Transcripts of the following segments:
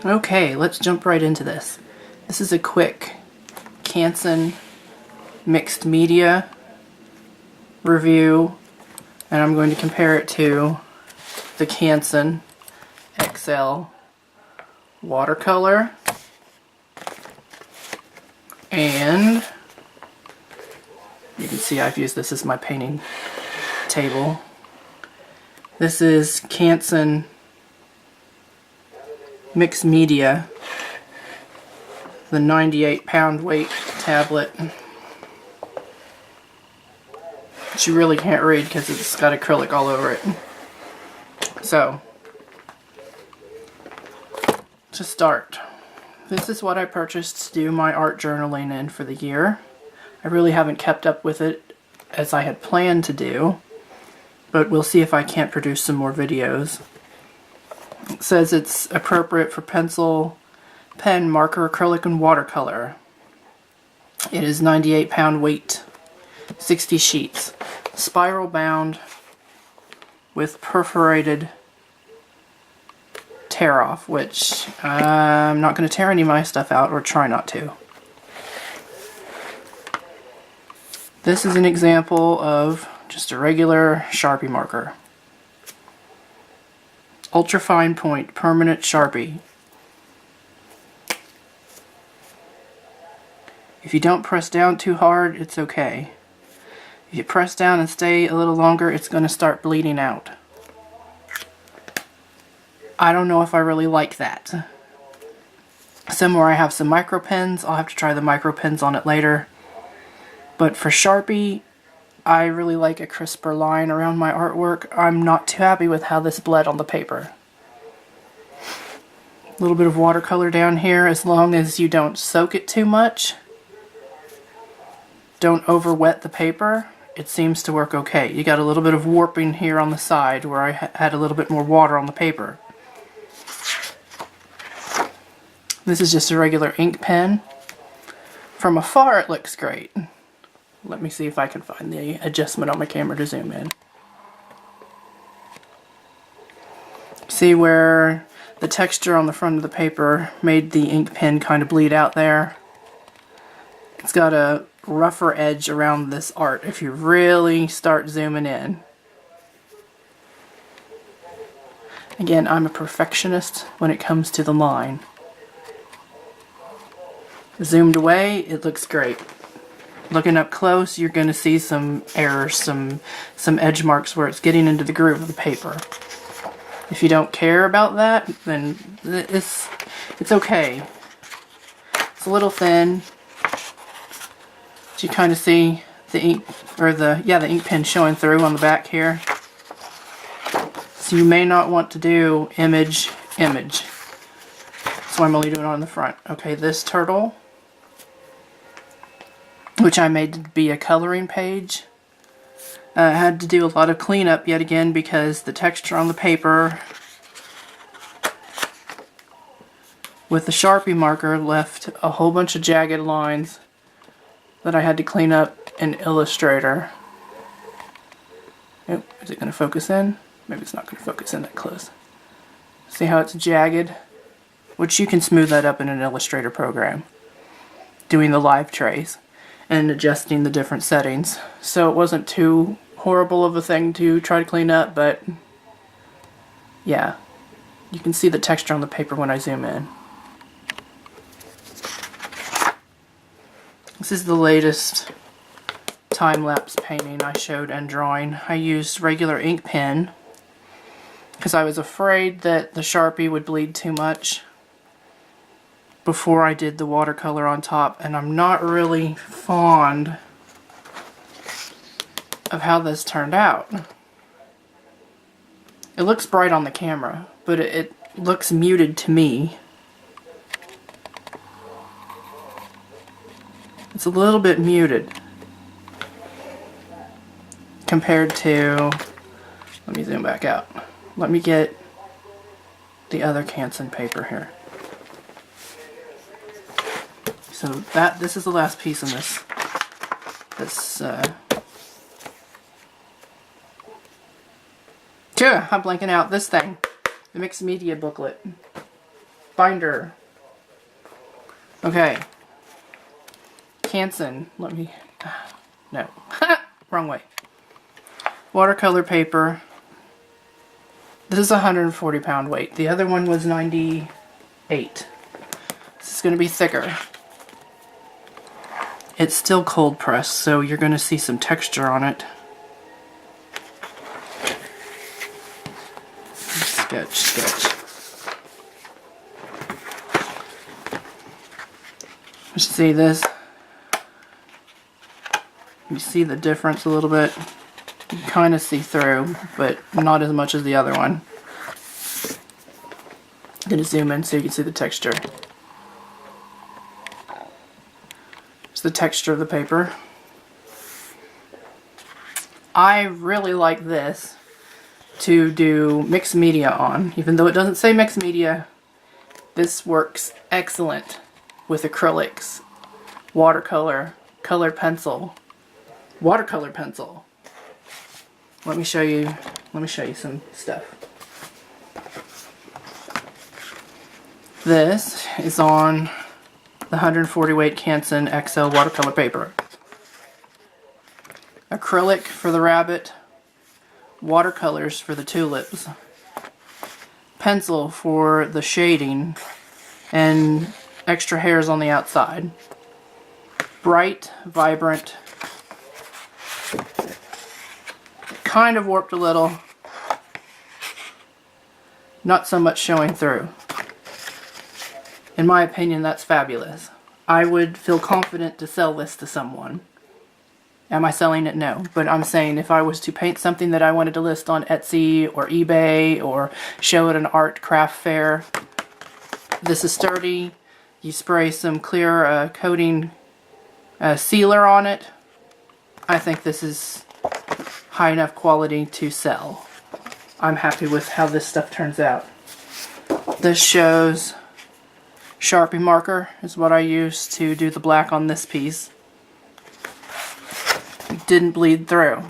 Okay, let's jump right into this. This is a quick Canson Mixed Media review, and I'm going to compare it to the Canson XL watercolor, and you can see I've used this as my painting table. This is Canson Mixed Media, the 98-pound weight tablet, which you really can't read because it's got acrylic all over it. So, to start, this is what I purchased to do my art journaling in for the year. I really haven't kept up with it as I had planned to do, but we'll see if I can't produce some more videos. It says it's appropriate for pencil, pen, marker, acrylic, and watercolor. It is 98-pound weight, 60 sheets, spiral bound with perforated tear off, which I'm not going to tear any of my stuff out, or try not to. This is an example of just a regular Sharpie marker. Ultra fine point permanent Sharpie. If you don't press down too hard, it's okay. If you press down and stay a little longer, it's going to start bleeding out. I don't know if I really like that. Somewhere I have some micro pens. I'll have to try the micro pens on it later. But for Sharpie, I really like a crisper line around my artwork. I'm not too happy with how this bled on the paper. A little bit of watercolor down here, as long as you don't soak it too much. Don't over wet the paper. It seems to work okay. You got a little bit of warping here on the side where I had a little bit more water on the paper. This is just a regular ink pen. From afar it looks great. Let me see if I can find the adjustment on my camera to zoom in. See where the texture on the front of the paper made the ink pen kind of bleed out there? It's got a rougher edge around this art if you really start zooming in. Again, I'm a perfectionist when it comes to the line. Zoomed away, it looks great. Looking up close, you're going to see some errors, some edge marks where it's getting into the groove of the paper. If you don't care about that, then it's okay. It's a little thin. You kind of see the ink, or the ink pen showing through on the back here. So you may not want to do image. So I'm only doing it on the front. Okay, this turtle, which I made to be a coloring page, had to do a lot of cleanup yet again because the texture on the paper with the Sharpie marker left a whole bunch of jagged lines that I had to clean up in Illustrator. Oh, is it going to focus in? Maybe it's not going to focus in that close. See how it's jagged? Which you can smooth that up in an Illustrator program, doing the live trace and adjusting the different settings. So it wasn't too horrible of a thing to try to clean up, but yeah, you can see the texture on the paper when I zoom in. This is the latest time-lapse painting I showed and drawing. I used regular ink pen because I was afraid that the Sharpie would bleed too much before I did the watercolor on top, and I'm not really fond of how this turned out. It looks bright on the camera, but it looks muted to me. It's a little bit muted compared to, let me zoom back out. Let me get the other Canson paper here. So this is the last piece in this I'm blanking out. This thing, the Mixed Media booklet. binder. Okay. Canson. Let me... No. Wrong way. Watercolor paper. This is 140 pound weight. The other one was 98. This is going to be thicker. It's still cold pressed, so you're going to see some texture on it. Sketch. You see this? You see the difference a little bit? You kind of see through, but not as much as the other one. I'm going to zoom in so you can see the texture. It's the texture of the paper. I really like this to do mixed media on. Even though it doesn't say mixed media, this works excellent with acrylics, watercolor, colored pencil, watercolor pencil. Let me show you some stuff. This is on the 140 weight Canson XL watercolor paper. Acrylic for the rabbit, watercolors for the tulips, pencil for the shading and extra hairs on the outside. Bright, vibrant, kind of warped a little, not so much showing through. In my opinion, that's fabulous. I would feel confident to sell this to someone. Am I selling it? No. But I'm saying if I was to paint something that I wanted to list on Etsy or eBay or show at an art craft fair, this is sturdy. You spray some clear coating sealer on it. I think this is high enough quality to sell. I'm happy with how this stuff turns out. This shows Sharpie marker is what I used to do the black on this piece. It didn't bleed through.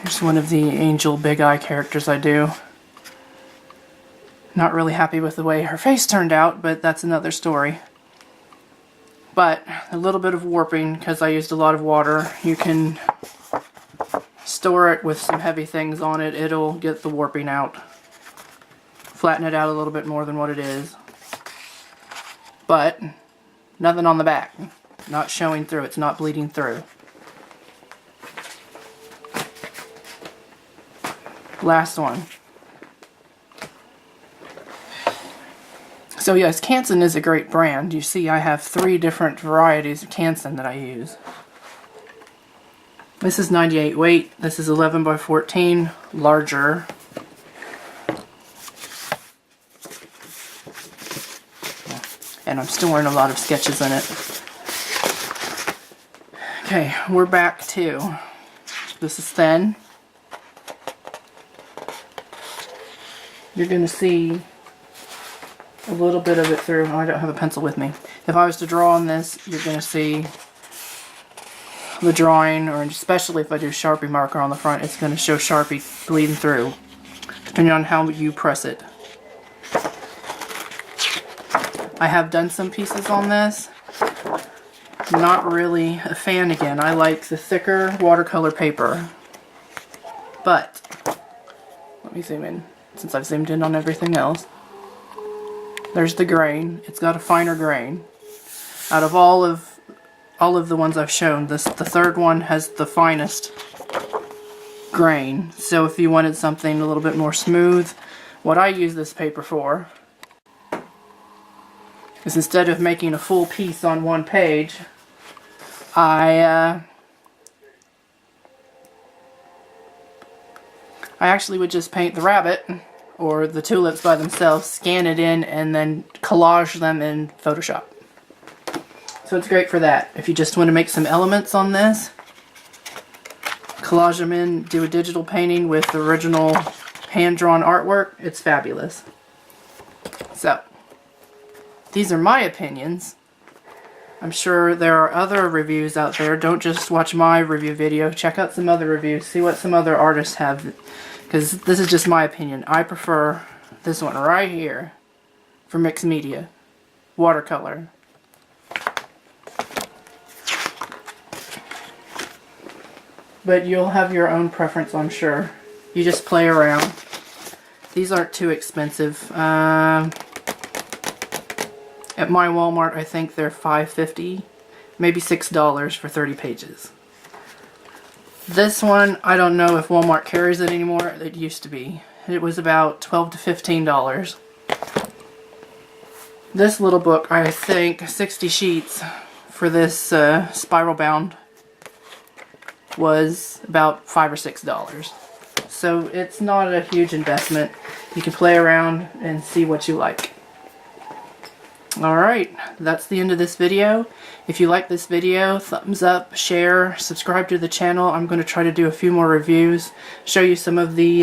Here's one of the angel big eye characters I do. Not really happy with the way her face turned out, but that's another story. But a little bit of warping because I used a lot of water. You can store it with some heavy things on it. It'll get the warping out. Flatten it out a little bit more than what it is. But nothing on the back. Not showing through. It's not bleeding through. Last one. So yes, Canson is a great brand. You see I have 3 different varieties of Canson that I use. This is 98 weight. This is 11 by 14, larger. And I'm storing a lot of sketches in it. Okay, we're back to, this is thin. You're going to see a little bit of it through. I don't have a pencil with me. If I was to draw on this, you're going to see the drawing, or especially if I do Sharpie marker on the front, it's going to show Sharpie bleeding through, depending on how you press it. I have done some pieces on this. Not really a fan again. I like the thicker watercolor paper. But, let me zoom in, since I've zoomed in on everything else. There's the grain. It's got a finer grain. Out of all of the ones I've shown, the third one has the finest grain. So if you wanted something a little bit more smooth, what I use this paper for is, instead of making a full piece on one page, I actually would just paint the rabbit or the tulips by themselves, scan it in, and then collage them in Photoshop. So it's great for that. If you just want to make some elements on this, collage them in, do a digital painting with the original hand-drawn artwork, it's fabulous. So, these are my opinions. I'm sure there are other reviews out there. Don't just watch my review video. Check out some other reviews. See what some other artists have. Because this is just my opinion. I prefer this one right here for Mixed Media. Watercolor. But you'll have your own preference, I'm sure. You just play around. These aren't too expensive. At my Walmart, I think they're $5.50, maybe $6 for 30 pages. This one, I don't know if Walmart carries it anymore. It used to be. It was about $12 to $15. This little book, I think 60 sheets for this spiral bound was about $5 or $6. So it's not a huge investment. You can play around and see what you like. Alright, that's the end of this video. If you like this video, thumbs up, share, subscribe to the channel. I'm going to try to do a few more reviews, show you some of the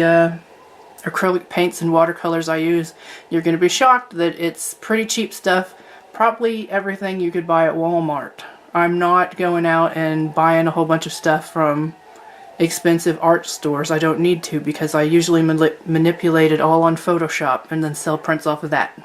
acrylic paints and watercolors I use. You're going to be shocked that it's pretty cheap stuff, probably everything you could buy at Walmart. I'm not going out and buying a whole bunch of stuff from expensive art stores. I don't need to because I usually manipulate it all on Photoshop and then sell prints off of that.